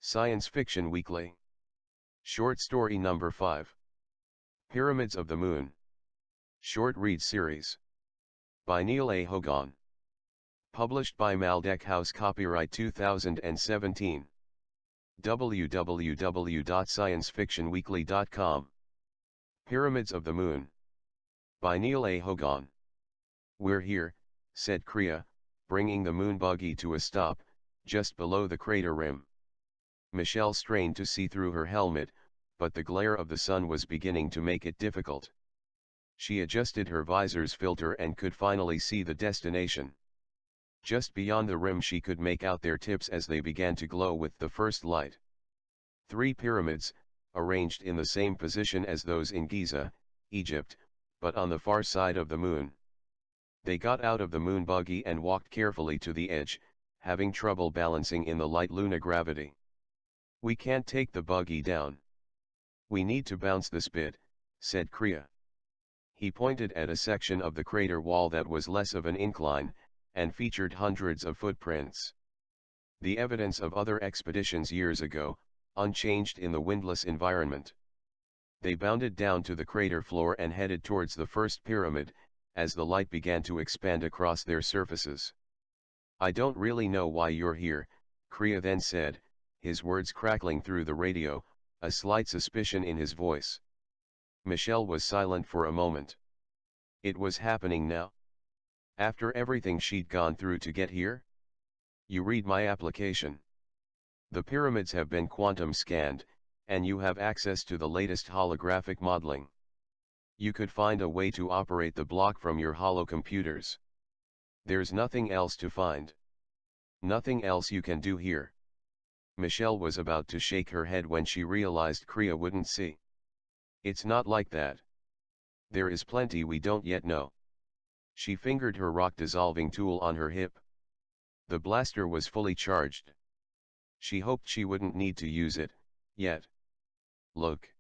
Science Fiction Weekly. Short Story Number 5. Pyramids of the Moon. Short Read Series. By Neil A. Hogan. Published by Maldek House. Copyright 2017. www.sciencefictionweekly.com. Pyramids of the Moon. By Neil A. Hogan. "We're here," said Kriya, bringing the moon buggy to a stop, just below the crater rim. Michelle strained to see through her helmet, but the glare of the sun was beginning to make it difficult. She adjusted her visor's filter and could finally see the destination. Just beyond the rim she could make out their tips as they began to glow with the first light. 3 pyramids, arranged in the same position as those in Giza, Egypt, but on the far side of the moon. They got out of the moon buggy and walked carefully to the edge, having trouble balancing in the light lunar gravity. "We can't take the buggy down. We need to bounce this bit," said Kriya. He pointed at a section of the crater wall that was less of an incline, and featured hundreds of footprints. The evidence of other expeditions years ago, unchanged in the windless environment. They bounded down to the crater floor and headed towards the first pyramid, as the light began to expand across their surfaces. "I don't really know why you're here," Kriya then said, his words crackling through the radio, a slight suspicion in his voice. Michelle was silent for a moment. It was happening now? After everything she'd gone through to get here? "You read my application. The pyramids have been quantum scanned, and you have access to the latest holographic modeling. You could find a way to operate the block from your holo computers. There's nothing else to find. Nothing else you can do here." Michelle was about to shake her head when she realized Kriya wouldn't see. "It's not like that. There is plenty we don't yet know." She fingered her rock-dissolving tool on her hip. The blaster was fully charged. She hoped she wouldn't need to use it, yet. "Look.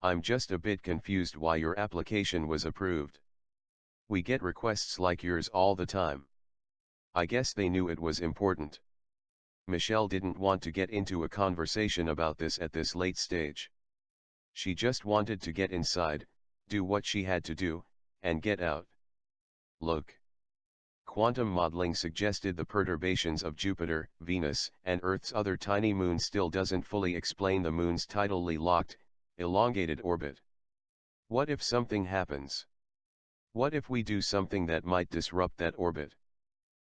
I'm just a bit confused why your application was approved. We get requests like yours all the time. I guess they knew it was important." Michelle didn't want to get into a conversation about this at this late stage. She just wanted to get inside, do what she had to do, and get out. "Look. Quantum modeling suggested the perturbations of Jupiter, Venus, and Earth's other tiny moons still doesn't fully explain the moon's tidally locked, elongated orbit. What if something happens? What if we do something that might disrupt that orbit?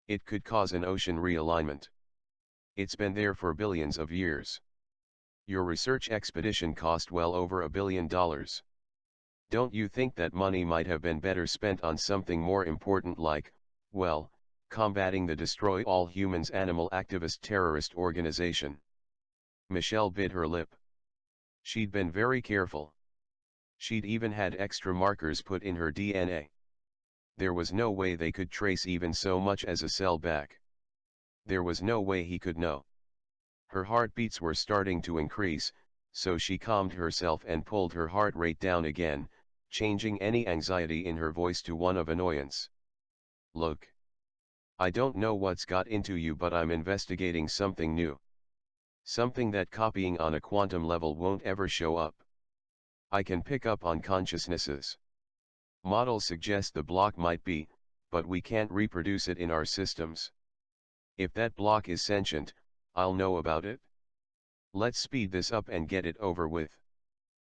It could cause an ocean realignment. It's been there for billions of years. Your research expedition cost well over $1 billion. Don't you think that money might have been better spent on something more important like, well, combating the Destroy All Humans animal activist terrorist organization?" Michelle bit her lip. She'd been very careful. She'd even had extra markers put in her DNA. There was no way they could trace even so much as a cell back. There was no way he could know. Her heartbeats were starting to increase, so she calmed herself and pulled her heart rate down again, changing any anxiety in her voice to one of annoyance. "Look. I don't know what's got into you, but I'm investigating something new. Something that copying on a quantum level won't ever show up. I can pick up on consciousnesses. Models suggest the block might be, but we can't reproduce it in our systems. If that block is sentient, I'll know about it. Let's speed this up and get it over with.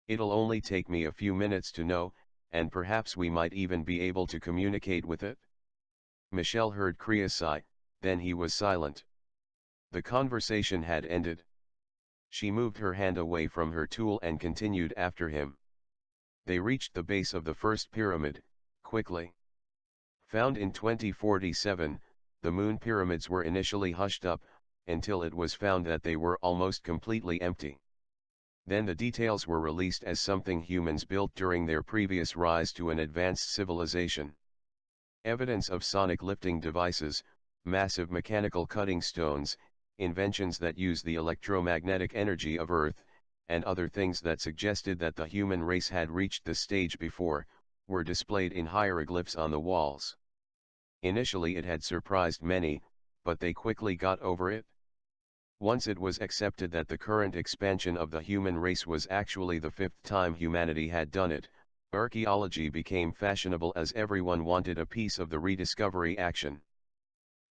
It'll only take me a few minutes to know, and perhaps we might even be able to communicate with it." Michelle heard Kriya sigh, then he was silent. The conversation had ended. She moved her hand away from her tool and continued after him. They reached the base of the first pyramid, quickly. Found in 2047, the moon pyramids were initially hushed up, until it was found that they were almost completely empty. Then the details were released as something humans built during their previous rise to an advanced civilization. Evidence of sonic lifting devices, massive mechanical cutting stones, inventions that use the electromagnetic energy of Earth, and other things that suggested that the human race had reached this stage before, were displayed in hieroglyphs on the walls. Initially it had surprised many, but they quickly got over it. Once it was accepted that the current expansion of the human race was actually the fifth time humanity had done it, archaeology became fashionable as everyone wanted a piece of the rediscovery action.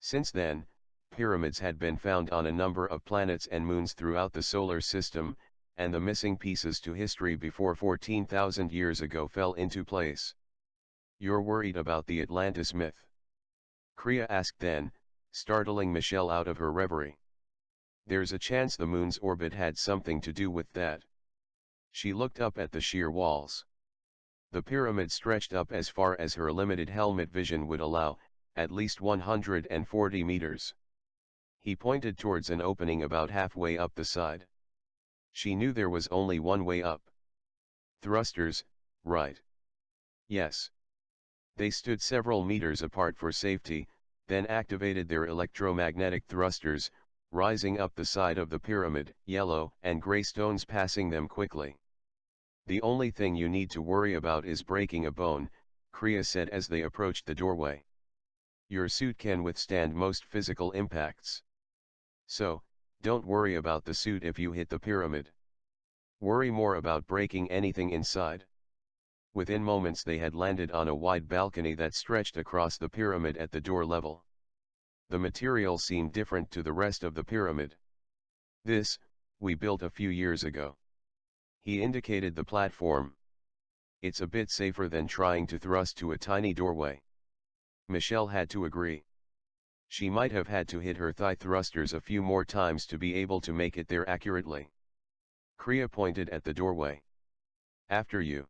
Since then, pyramids had been found on a number of planets and moons throughout the solar system, and the missing pieces to history before 14,000 years ago fell into place. "You're worried about the Atlantis myth?" Kriya asked then, startling Michelle out of her reverie. "There's a chance the moon's orbit had something to do with that." She looked up at the sheer walls. The pyramid stretched up as far as her limited helmet vision would allow, at least 140 meters. He pointed towards an opening about halfway up the side. She knew there was only one way up. "Thrusters, right?" "Yes." They stood several meters apart for safety, then activated their electromagnetic thrusters, rising up the side of the pyramid, yellow and gray stones passing them quickly. "The only thing you need to worry about is breaking a bone," Kriya said as they approached the doorway. "Your suit can withstand most physical impacts. So, don't worry about the suit if you hit the pyramid. Worry more about breaking anything inside." Within moments they had landed on a wide balcony that stretched across the pyramid at the door level. The material seemed different to the rest of the pyramid. "This, we built a few years ago." He indicated the platform. "It's a bit safer than trying to thrust to a tiny doorway." Michelle had to agree. She might have had to hit her thigh thrusters a few more times to be able to make it there accurately. Kriya pointed at the doorway. "After you."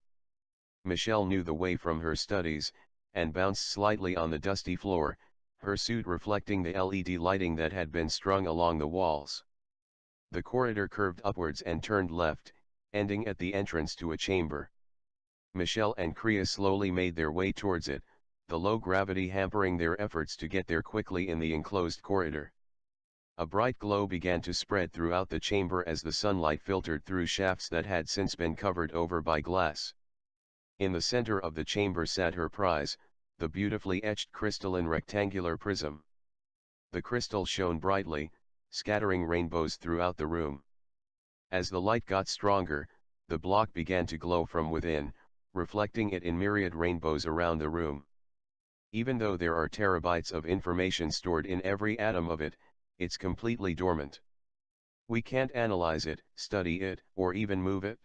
Michelle knew the way from her studies, and bounced slightly on the dusty floor, her suit reflecting the LED lighting that had been strung along the walls. The corridor curved upwards and turned left, ending at the entrance to a chamber. Michelle and Kriya slowly made their way towards it, the low gravity hampering their efforts to get there quickly in the enclosed corridor. A bright glow began to spread throughout the chamber as the sunlight filtered through shafts that had since been covered over by glass. In the center of the chamber sat her prize, the beautifully etched crystalline rectangular prism. The crystal shone brightly, scattering rainbows throughout the room. As the light got stronger, the block began to glow from within, reflecting it in myriad rainbows around the room. Even though there are terabytes of information stored in every atom of it, it's completely dormant. We can't analyze it, study it, or even move it.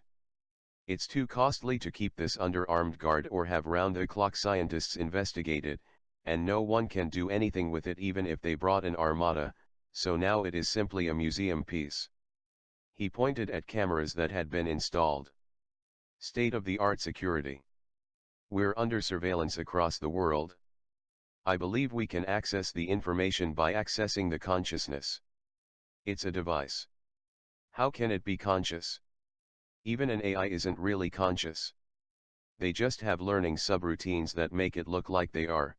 It's too costly to keep this under armed guard or have round-the-clock scientists investigate it, and no one can do anything with it even if they brought an armada, so now it is simply a museum piece." He pointed at cameras that had been installed. "State-of-the-art security. We're under surveillance across the world. I believe we can access the information by accessing the consciousness. It's a device. How can it be conscious? Even an AI isn't really conscious. They just have learning subroutines that make it look like they are."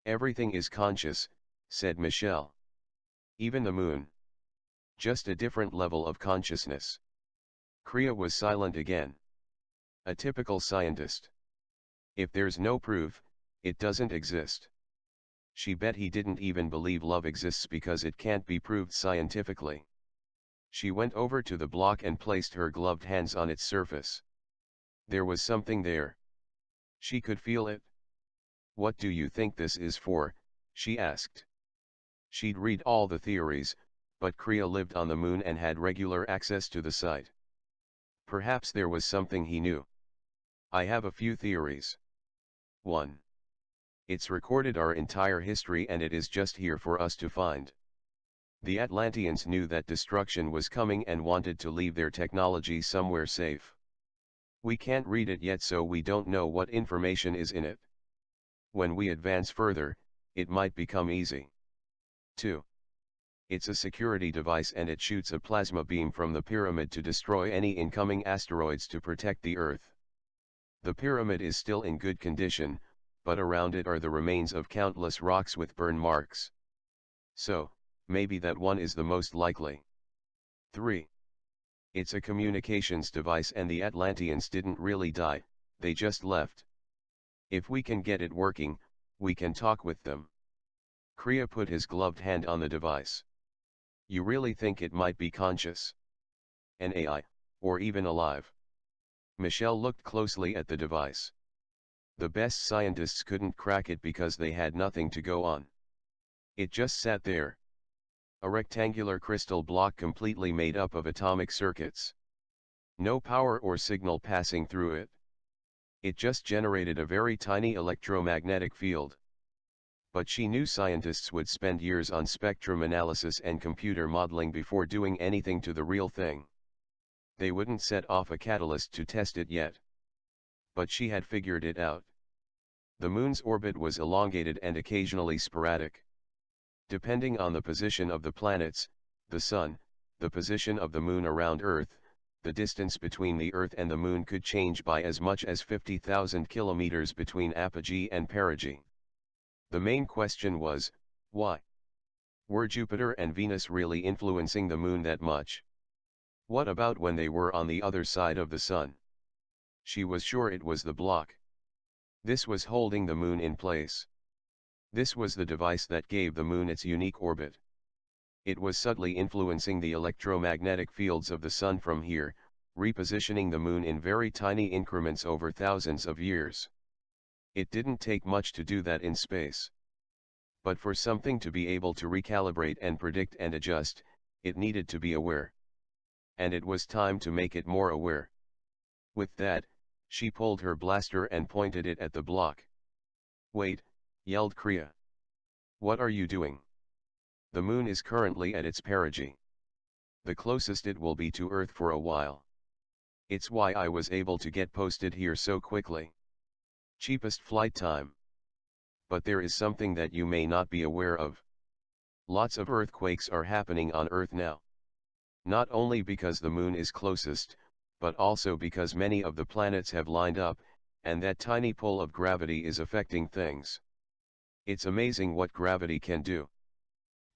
"Everything is conscious," said Michelle. "Even the moon. Just a different level of consciousness." Kriya was silent again. A typical scientist. If there's no proof, it doesn't exist. She bet he didn't even believe love exists because it can't be proved scientifically. She went over to the block and placed her gloved hands on its surface. There was something there. She could feel it. "What do you think this is for?" she asked. She'd read all the theories, but Kriya lived on the moon and had regular access to the site. Perhaps there was something he knew. "I have a few theories. 1. It's recorded our entire history and it is just here for us to find. The Atlanteans knew that destruction was coming and wanted to leave their technology somewhere safe. We can't read it yet, so we don't know what information is in it. When we advance further, it might become easy. 2. It's a security device and it shoots a plasma beam from the pyramid to destroy any incoming asteroids to protect the Earth. The pyramid is still in good condition, but around it are the remains of countless rocks with burn marks. So, maybe that one is the most likely. 3. It's a communications device and the Atlanteans didn't really die, they just left. If we can get it working, we can talk with them." Kriya put his gloved hand on the device. You really think it might be conscious? An AI, or even alive? Michelle looked closely at the device. The best scientists couldn't crack it because they had nothing to go on. It just sat there. A rectangular crystal block completely made up of atomic circuits. No power or signal passing through it. It just generated a very tiny electromagnetic field. But she knew scientists would spend years on spectrum analysis and computer modeling before doing anything to the real thing. They wouldn't set off a catalyst to test it yet. But she had figured it out. The moon's orbit was elongated and occasionally sporadic. Depending on the position of the planets, the sun, the position of the moon around Earth, the distance between the Earth and the moon could change by as much as 50,000 kilometers between apogee and perigee. The main question was, why? Were Jupiter and Venus really influencing the moon that much? What about when they were on the other side of the sun? She was sure it was the block. This was holding the moon in place. This was the device that gave the moon its unique orbit. It was subtly influencing the electromagnetic fields of the sun from here, repositioning the moon in very tiny increments over thousands of years. It didn't take much to do that in space. But for something to be able to recalibrate and predict and adjust, it needed to be aware. And it was time to make it more aware. With that, she pulled her blaster and pointed it at the block. "Wait," yelled Kriya. "What are you doing? The moon is currently at its perigee. The closest it will be to Earth for a while. It's why I was able to get posted here so quickly. Cheapest flight time. But there is something that you may not be aware of. Lots of earthquakes are happening on Earth now. Not only because the moon is closest, but also because many of the planets have lined up, and that tiny pull of gravity is affecting things. It's amazing what gravity can do.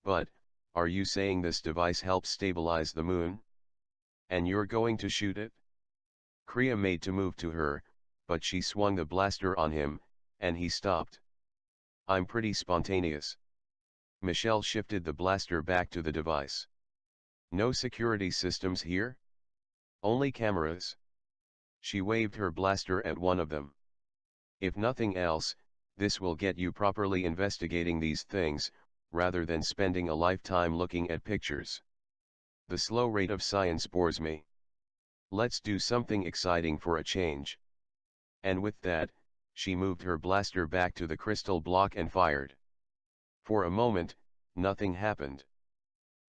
But, are you saying this device helps stabilize the moon? And you're going to shoot it?" Kriya made to move to her, but she swung the blaster on him, and he stopped. "I'm pretty spontaneous." Michelle shifted the blaster back to the device. "No security systems here? Only cameras?" She waved her blaster at one of them. "If nothing else, this will get you properly investigating these things, rather than spending a lifetime looking at pictures. The slow rate of science bores me. Let's do something exciting for a change." And with that, she moved her blaster back to the crystal block and fired. For a moment, nothing happened.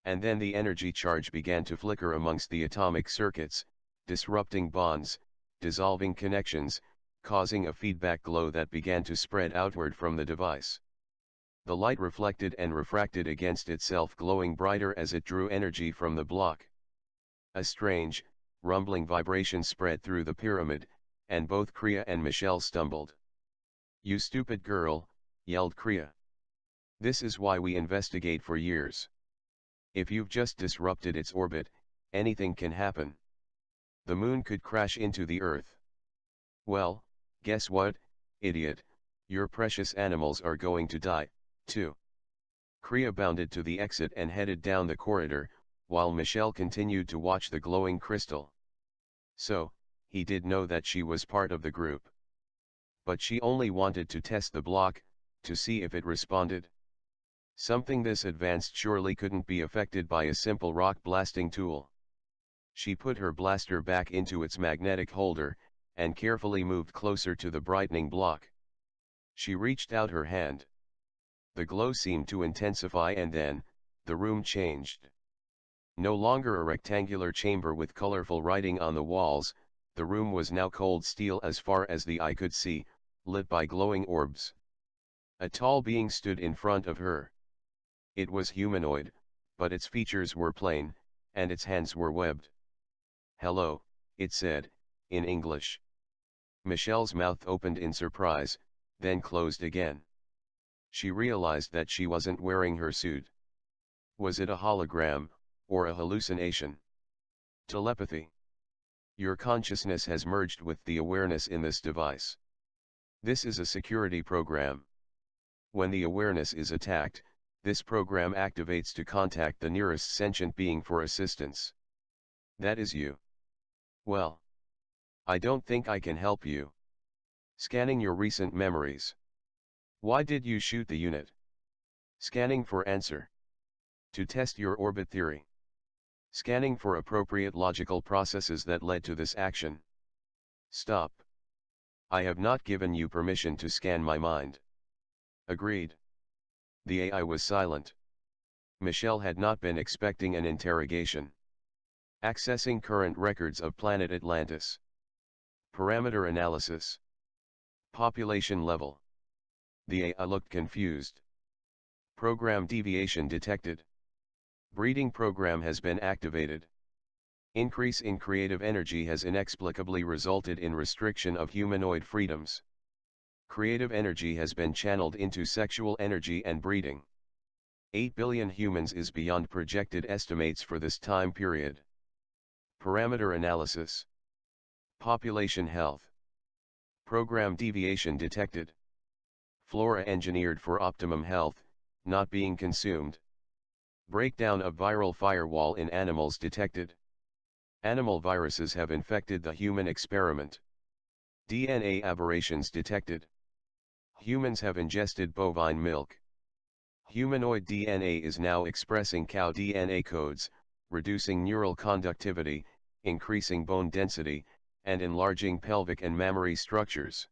And then the energy charge began to flicker amongst the atomic circuits, disrupting bonds, dissolving connections, causing a feedback glow that began to spread outward from the device. The light reflected and refracted against itself, glowing brighter as it drew energy from the block. A strange, rumbling vibration spread through the pyramid, and both Kriya and Michelle stumbled. "You stupid girl," yelled Kriya. "This is why we investigate for years. If you've just disrupted its orbit, anything can happen. The moon could crash into the Earth. Well, guess what, idiot, your precious animals are going to die, too." Kriya bounded to the exit and headed down the corridor, while Michelle continued to watch the glowing crystal. So, he did know that she was part of the group. But she only wanted to test the block, to see if it responded. Something this advanced surely couldn't be affected by a simple rock blasting tool. She put her blaster back into its magnetic holder, and carefully moved closer to the brightening block. She reached out her hand. The glow seemed to intensify, and then, the room changed. No longer a rectangular chamber with colorful writing on the walls, the room was now cold steel as far as the eye could see, lit by glowing orbs. A tall being stood in front of her. It was humanoid, but its features were plain, and its hands were webbed. "Hello," it said, in English. Michelle's mouth opened in surprise, then closed again. She realized that she wasn't wearing her suit. Was it a hologram, or a hallucination? Telepathy. Your consciousness has merged with the awareness in this device. This is a security program. When the awareness is attacked, This program activates to contact the nearest sentient being for assistance. That is you. Well, I don't think I can help you. Scanning your recent memories. Why did you shoot the unit? Scanning for answer. To test your orbit theory. Scanning for appropriate logical processes that led to this action. Stop. I have not given you permission to scan my mind. Agreed. The AI was silent. Michelle had not been expecting an interrogation. Accessing current records of planet Atlantis. Parameter analysis. Population level. The AI looked confused. Program deviation detected. Breeding program has been activated. Increase in creative energy has inexplicably resulted in restriction of humanoid freedoms. Creative energy has been channeled into sexual energy and breeding. 8 billion humans is beyond projected estimates for this time period. Parameter analysis. Population health. Program deviation detected. Flora engineered for optimum health, not being consumed. Breakdown of viral firewall in animals detected. Animal viruses have infected the human experiment. DNA aberrations detected. Humans have ingested bovine milk. Humanoid DNA is now expressing cow DNA codes, reducing neural conductivity, increasing bone density, and enlarging pelvic and mammary structures.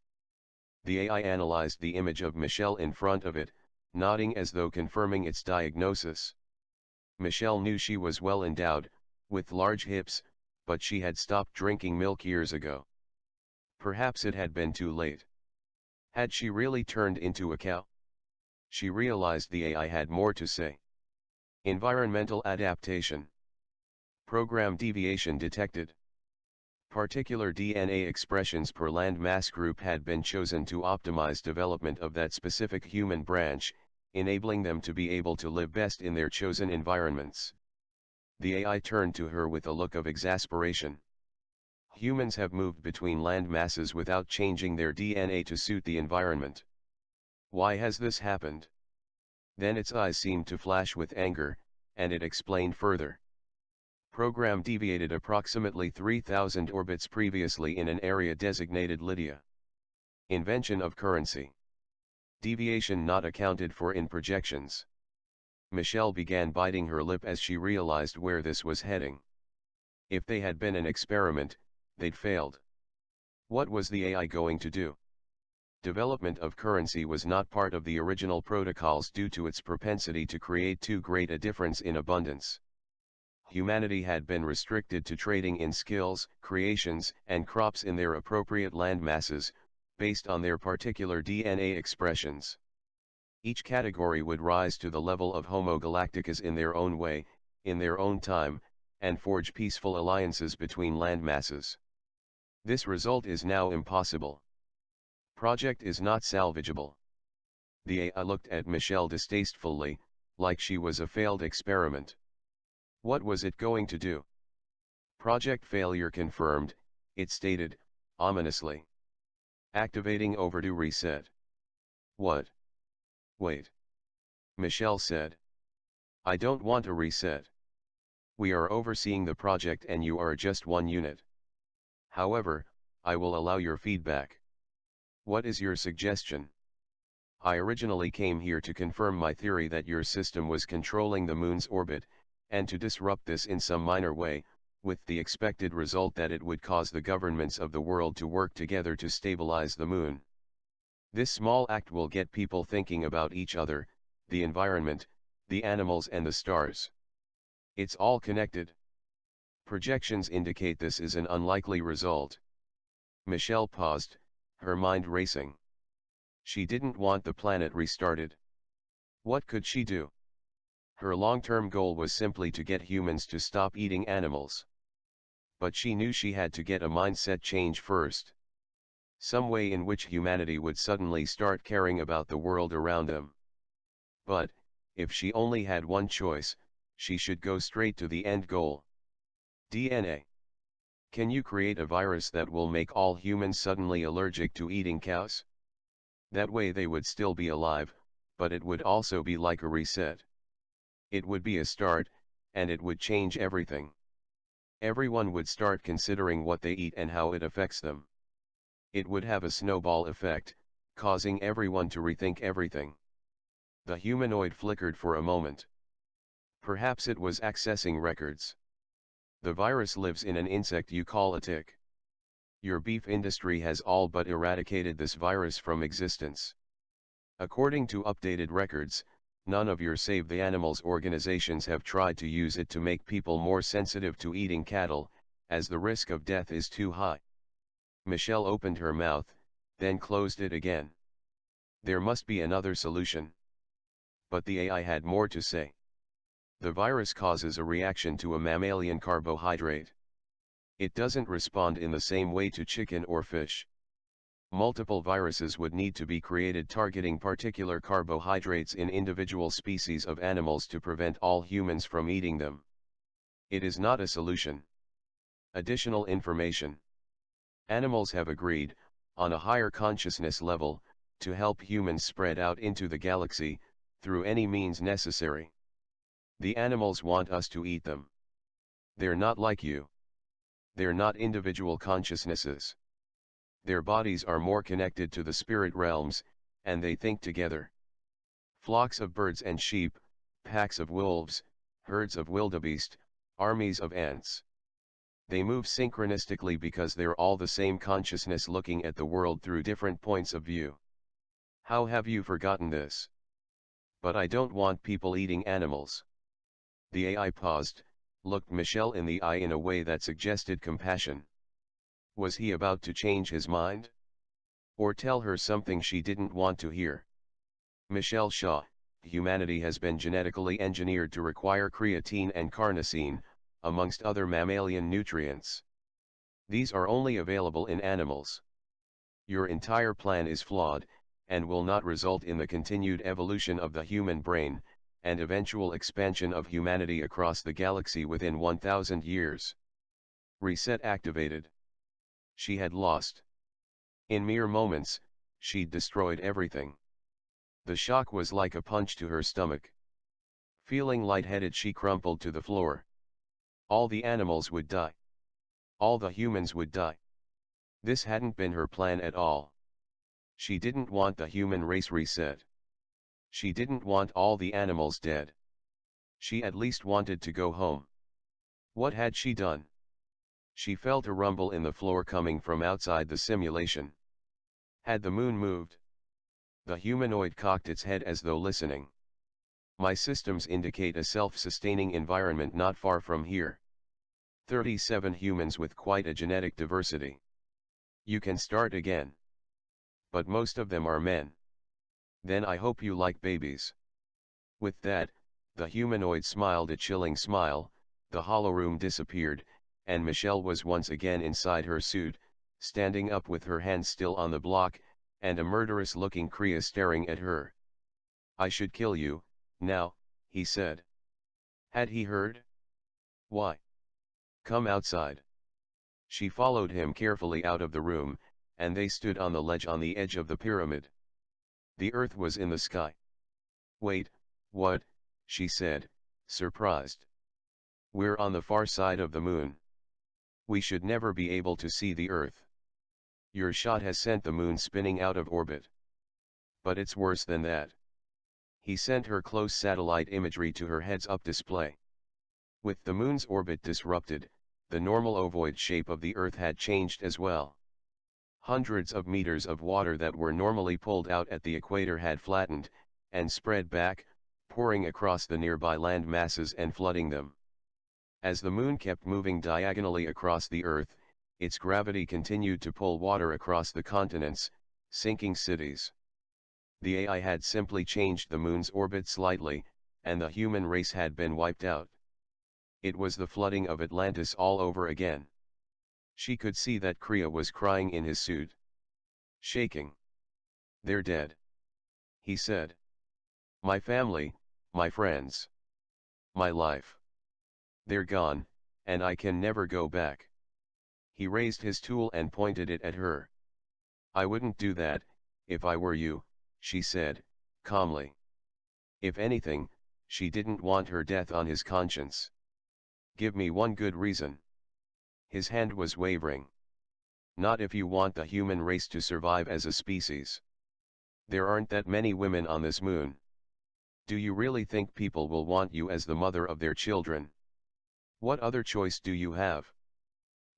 The AI analyzed the image of Michelle in front of it, nodding as though confirming its diagnosis. Michelle knew she was well endowed, with large hips, but she had stopped drinking milk years ago. Perhaps it had been too late. Had she really turned into a cow? She realized the AI had more to say. Environmental adaptation. Program deviation detected. Particular DNA expressions per land mass group had been chosen to optimize development of that specific human branch, enabling them to be able to live best in their chosen environments. The AI turned to her with a look of exasperation. Humans have moved between land masses without changing their DNA to suit the environment. Why has this happened? Then its eyes seemed to flash with anger, and it explained further. Program deviated approximately 3,000 orbits previously in an area designated Lydia. Invention of currency. Deviation not accounted for in projections. Michelle began biting her lip as she realized where this was heading. If they had been an experiment, they'd failed. What was the AI going to do? Development of currency was not part of the original protocols due to its propensity to create too great a difference in abundance. Humanity had been restricted to trading in skills, creations, and crops in their appropriate land masses, based on their particular DNA expressions. Each category would rise to the level of Homo galacticus in their own way, in their own time, and forge peaceful alliances between land masses. This result is now impossible. Project is not salvageable. The AI looked at Michelle distastefully, like she was a failed experiment. What was it going to do? Project failure confirmed, it stated, ominously. Activating overdue reset. What? Wait. Michelle said. I don't want a reset. We are overseeing the project and you are just one unit. However, I will allow your feedback. What is your suggestion? I originally came here to confirm my theory that your system was controlling the moon's orbit, and to disrupt this in some minor way, with the expected result that it would cause the governments of the world to work together to stabilize the moon. This small act will get people thinking about each other, the environment, the animals and the stars. It's all connected. Projections indicate this is an unlikely result. Michelle paused, her mind racing. She didn't want the planet restarted. What could she do? Her long-term goal was simply to get humans to stop eating animals. But she knew she had to get a mindset change first. Some way in which humanity would suddenly start caring about the world around them. But, if she only had one choice, she should go straight to the end goal. DNA. Can you create a virus that will make all humans suddenly allergic to eating cows? That way they would still be alive, but it would also be like a reset. It would be a start, and it would change everything. Everyone would start considering what they eat and how it affects them. It would have a snowball effect, causing everyone to rethink everything. The humanoid flickered for a moment. Perhaps it was accessing records. The virus lives in an insect you call a tick. Your beef industry has all but eradicated this virus from existence. According to updated records, none of your Save the Animals organizations have tried to use it to make people more sensitive to eating cattle, as the risk of death is too high. Michelle opened her mouth, then closed it again. There must be another solution. But the AI had more to say. The virus causes a reaction to a mammalian carbohydrate. It doesn't respond in the same way to chicken or fish. Multiple viruses would need to be created targeting particular carbohydrates in individual species of animals to prevent all humans from eating them. It is not a solution. Additional information. Animals have agreed, on a higher consciousness level, to help humans spread out into the galaxy, through any means necessary. The animals want us to eat them. They're not like you. They're not individual consciousnesses. Their bodies are more connected to the spirit realms, and they think together. Flocks of birds and sheep, packs of wolves, herds of wildebeest, armies of ants. They move synchronistically because they're all the same consciousness looking at the world through different points of view. How have you forgotten this? But I don't want people eating animals. The AI paused, looked Michelle in the eye in a way that suggested compassion. Was he about to change his mind? Or tell her something she didn't want to hear? Michelle Shaw, humanity has been genetically engineered to require creatine and carnosine, amongst other mammalian nutrients. These are only available in animals. Your entire plan is flawed, and will not result in the continued evolution of the human brain, and eventual expansion of humanity across the galaxy within 1,000 years. Reset activated. She had lost. In mere moments, she'd destroyed everything. The shock was like a punch to her stomach. Feeling lightheaded, she crumpled to the floor. All the animals would die. All the humans would die. This hadn't been her plan at all. She didn't want the human race reset. She didn't want all the animals dead. She at least wanted to go home. What had she done? She felt a rumble in the floor coming from outside the simulation. Had the moon moved? The humanoid cocked its head as though listening. My systems indicate a self-sustaining environment not far from here. 37 humans with quite a genetic diversity. You can start again. But most of them are men. Then I hope you like babies. With that, the humanoid smiled a chilling smile, the hollow room disappeared, and Michelle was once again inside her suit, standing up with her hands still on the block, and a murderous-looking Kriya staring at her. I should kill you, now, he said. Had he heard? Why? Come outside. She followed him carefully out of the room, and they stood on the ledge on the edge of the pyramid. The earth was in the sky. Wait, what? She said, surprised. We're on the far side of the moon. We should never be able to see the earth. Your shot has sent the moon spinning out of orbit. But it's worse than that. He sent her close satellite imagery to her heads-up display. With the moon's orbit disrupted, the normal ovoid shape of the earth had changed as well. Hundreds of meters of water that were normally pulled out at the equator had flattened, and spread back, pouring across the nearby land masses and flooding them. As the moon kept moving diagonally across the earth, its gravity continued to pull water across the continents, sinking cities. The AI had simply changed the moon's orbit slightly, and the human race had been wiped out. It was the flooding of Atlantis all over again. She could see that Kriya was crying in his suit. Shaking. They're dead. He said. My family, my friends. My life. They're gone, and I can never go back. He raised his tool and pointed it at her. I wouldn't do that, if I were you, she said, calmly. If anything, she didn't want her death on his conscience. Give me one good reason. His hand was wavering. Not if you want the human race to survive as a species. There aren't that many women on this moon. Do you really think people will want you as the mother of their children? What other choice do you have?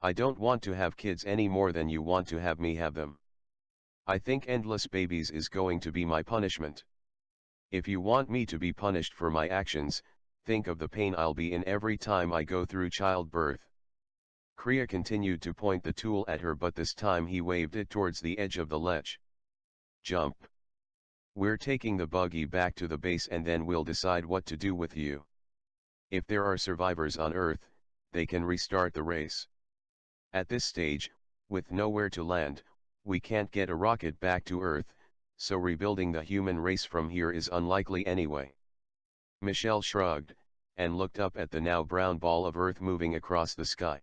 I don't want to have kids any more than you want to have me have them. I think endless babies is going to be my punishment. If you want me to be punished for my actions, think of the pain I'll be in every time I go through childbirth. Kriya continued to point the tool at her, but this time he waved it towards the edge of the ledge. Jump. We're taking the buggy back to the base and then we'll decide what to do with you. If there are survivors on Earth, they can restart the race. At this stage, with nowhere to land, we can't get a rocket back to Earth, so rebuilding the human race from here is unlikely anyway. Michelle shrugged, and looked up at the now brown ball of Earth moving across the sky.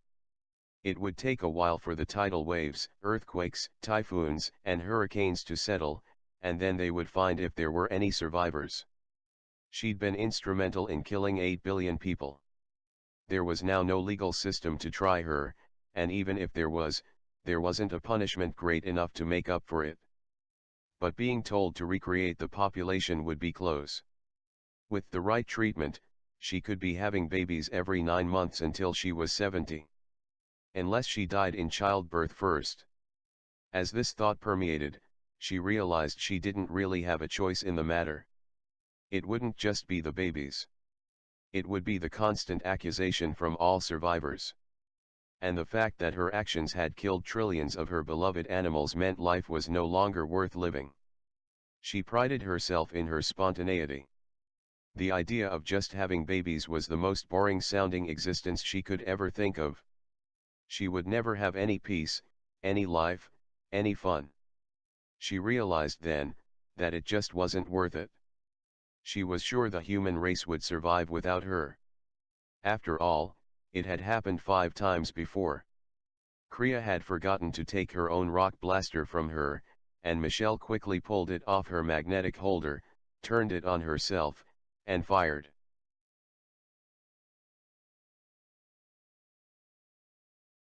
It would take a while for the tidal waves, earthquakes, typhoons, and hurricanes to settle, and then they would find if there were any survivors. She'd been instrumental in killing 8 billion people. There was now no legal system to try her, and even if there wasn't a punishment great enough to make up for it. But being told to recreate the population would be close. With the right treatment, she could be having babies every 9 months until she was 70. Unless she died in childbirth first. As this thought permeated, she realized she didn't really have a choice in the matter. It wouldn't just be the babies. It would be the constant accusation from all survivors. And the fact that her actions had killed trillions of her beloved animals meant life was no longer worth living. She prided herself in her spontaneity. The idea of just having babies was the most boring-sounding existence she could ever think of. She would never have any peace, any life, any fun. She realized then, that it just wasn't worth it. She was sure the human race would survive without her. After all, it had happened 5 times before. Kriya had forgotten to take her own rock blaster from her, and Michelle quickly pulled it off her magnetic holder, turned it on herself, and fired.